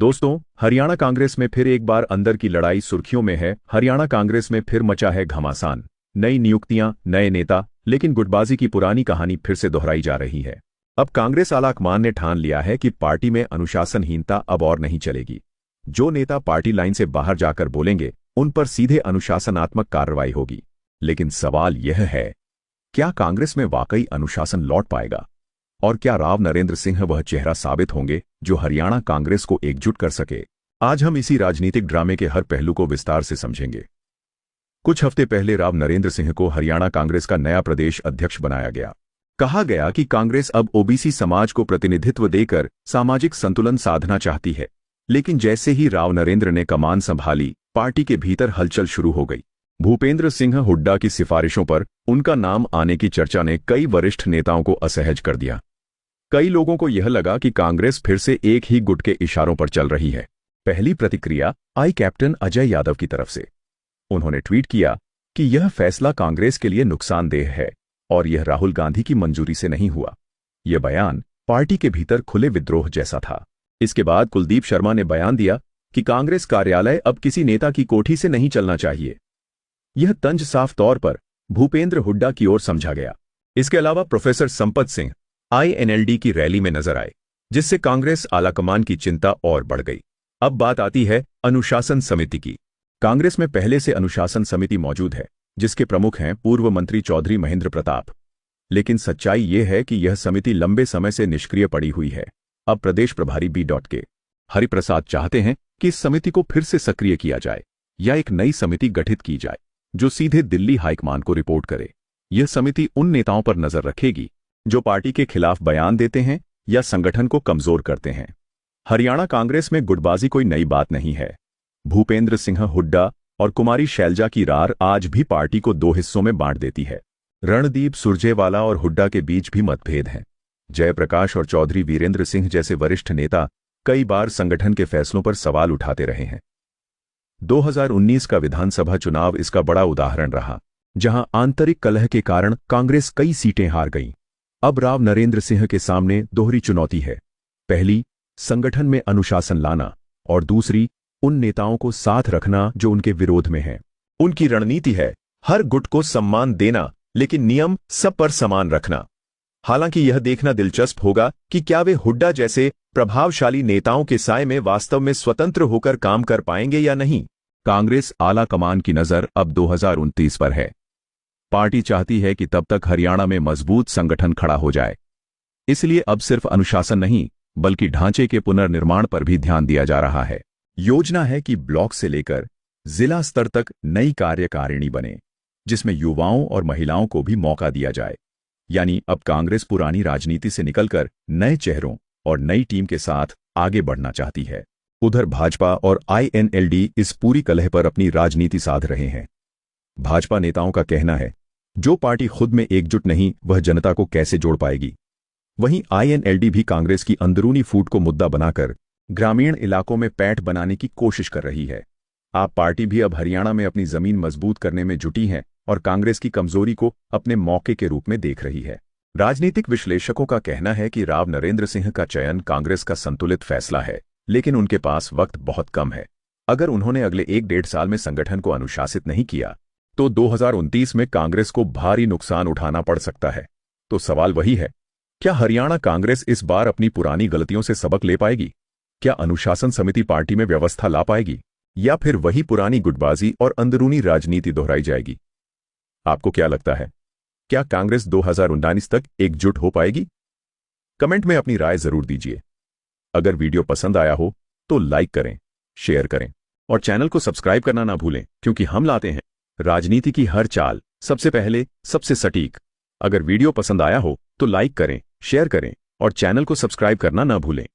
दोस्तों, हरियाणा कांग्रेस में फिर एक बार अंदर की लड़ाई सुर्खियों में है। हरियाणा कांग्रेस में फिर मचा है घमासान। नई नियुक्तियां, नए नेता, लेकिन गुटबाजी की पुरानी कहानी फिर से दोहराई जा रही है। अब कांग्रेस आलाकमान ने ठान लिया है कि पार्टी में अनुशासनहीनता अब और नहीं चलेगी। जो नेता पार्टी लाइन से बाहर जाकर बोलेंगे, उन पर सीधे अनुशासनात्मक कार्रवाई होगी। लेकिन सवाल यह है, क्या कांग्रेस में वाकई अनुशासन लौट पाएगा? और क्या राव नरेंद्र सिंह वह चेहरा साबित होंगे जो हरियाणा कांग्रेस को एकजुट कर सके? आज हम इसी राजनीतिक ड्रामे के हर पहलू को विस्तार से समझेंगे। कुछ हफ्ते पहले राव नरेंद्र सिंह को हरियाणा कांग्रेस का नया प्रदेश अध्यक्ष बनाया गया। कहा गया कि कांग्रेस अब ओबीसी समाज को प्रतिनिधित्व देकर सामाजिक संतुलन साधना चाहती है। लेकिन जैसे ही राव नरेंद्र ने कमान संभाली, पार्टी के भीतर हलचल शुरू हो गई। भूपेंद्र सिंह हुड्डा की सिफारिशों पर उनका नाम आने की चर्चा ने कई वरिष्ठ नेताओं को असहज कर दिया। कई लोगों को यह लगा कि कांग्रेस फिर से एक ही गुट के इशारों पर चल रही है। पहली प्रतिक्रिया आई कैप्टन अजय यादव की तरफ से। उन्होंने ट्वीट किया कि यह फैसला कांग्रेस के लिए नुकसानदेह है और यह राहुल गांधी की मंजूरी से नहीं हुआ। यह बयान पार्टी के भीतर खुले विद्रोह जैसा था। इसके बाद कुलदीप शर्मा ने बयान दिया कि कांग्रेस कार्यालय अब किसी नेता की कोठी से नहीं चलना चाहिए। यह तंज साफ तौर पर भूपेंद्र हुड्डा की ओर समझा गया। इसके अलावा प्रोफेसर संपत सिंह INLD की रैली में नजर आए, जिससे कांग्रेस आलाकमान की चिंता और बढ़ गई। अब बात आती है अनुशासन समिति की। कांग्रेस में पहले से अनुशासन समिति मौजूद है, जिसके प्रमुख हैं पूर्व मंत्री चौधरी महेंद्र प्रताप। लेकिन सच्चाई यह है कि यह समिति लंबे समय से निष्क्रिय पड़ी हुई है। अब प्रदेश प्रभारी B.K. हरिप्रसाद चाहते हैं कि इस समिति को फिर से सक्रिय किया जाए या एक नई समिति गठित की जाए जो सीधे दिल्ली हाईकमान को रिपोर्ट करे। यह समिति उन नेताओं पर नजर रखेगी जो पार्टी के खिलाफ बयान देते हैं या संगठन को कमजोर करते हैं। हरियाणा कांग्रेस में गुटबाजी कोई नई बात नहीं है। भूपेंद्र सिंह हुड्डा और कुमारी शैलजा की रार आज भी पार्टी को दो हिस्सों में बांट देती है। रणदीप सुरजेवाला और हुड्डा के बीच भी मतभेद हैं। जयप्रकाश और चौधरी वीरेंद्र सिंह जैसे वरिष्ठ नेता कई बार संगठन के फैसलों पर सवाल उठाते रहे हैं। 2019 का विधानसभा चुनाव इसका बड़ा उदाहरण रहा, जहां आंतरिक कलह के कारण कांग्रेस कई सीटें हार गई। अब राव नरेंद्र सिंह के सामने दोहरी चुनौती है। पहली, संगठन में अनुशासन लाना, और दूसरी, उन नेताओं को साथ रखना जो उनके विरोध में हैं। उनकी रणनीति है हर गुट को सम्मान देना, लेकिन नियम सब पर समान रखना। हालांकि यह देखना दिलचस्प होगा कि क्या वे हुड्डा जैसे प्रभावशाली नेताओं के साए में वास्तव में स्वतंत्र होकर काम कर पाएंगे या नहीं। कांग्रेस आला कमान की नजर अब 2029 पर है। पार्टी चाहती है कि तब तक हरियाणा में मजबूत संगठन खड़ा हो जाए। इसलिए अब सिर्फ अनुशासन नहीं, बल्कि ढांचे के पुनर्निर्माण पर भी ध्यान दिया जा रहा है। योजना है कि ब्लॉक से लेकर जिला स्तर तक नई कार्यकारिणी बने, जिसमें युवाओं और महिलाओं को भी मौका दिया जाए। यानी अब कांग्रेस पुरानी राजनीति से निकलकर नए चेहरों और नई टीम के साथ आगे बढ़ना चाहती है। उधर भाजपा और INLD इस पूरी कलह पर अपनी राजनीति साध रहे हैं। भाजपा नेताओं का कहना है, जो पार्टी खुद में एकजुट नहीं, वह जनता को कैसे जोड़ पाएगी। वहीं INLD भी कांग्रेस की अंदरूनी फूट को मुद्दा बनाकर ग्रामीण इलाकों में पैठ बनाने की कोशिश कर रही है। आप पार्टी भी अब हरियाणा में अपनी जमीन मजबूत करने में जुटी है और कांग्रेस की कमजोरी को अपने मौके के रूप में देख रही है। राजनीतिक विश्लेषकों का कहना है कि राव नरेंद्र सिंह का चयन कांग्रेस का संतुलित फैसला है, लेकिन उनके पास वक्त बहुत कम है। अगर उन्होंने अगले 1-1.5 साल में संगठन को अनुशासित नहीं किया, तो 2029 में कांग्रेस को भारी नुकसान उठाना पड़ सकता है। तो सवाल वही है, क्या हरियाणा कांग्रेस इस बार अपनी पुरानी गलतियों से सबक ले पाएगी? क्या अनुशासन समिति पार्टी में व्यवस्था ला पाएगी, या फिर वही पुरानी गुटबाजी और अंदरूनी राजनीति दोहराई जाएगी? आपको क्या लगता है, क्या कांग्रेस 2019 तक एकजुट हो पाएगी? कमेंट में अपनी राय जरूर दीजिए। अगर वीडियो पसंद आया हो तो लाइक करें, शेयर करें और चैनल को सब्सक्राइब करना ना भूलें, क्योंकि हम लाते हैं राजनीति की हर चाल सबसे पहले, सबसे सटीक। अगर वीडियो पसंद आया हो तो लाइक करें, शेयर करें और चैनल को सब्सक्राइब करना ना भूलें।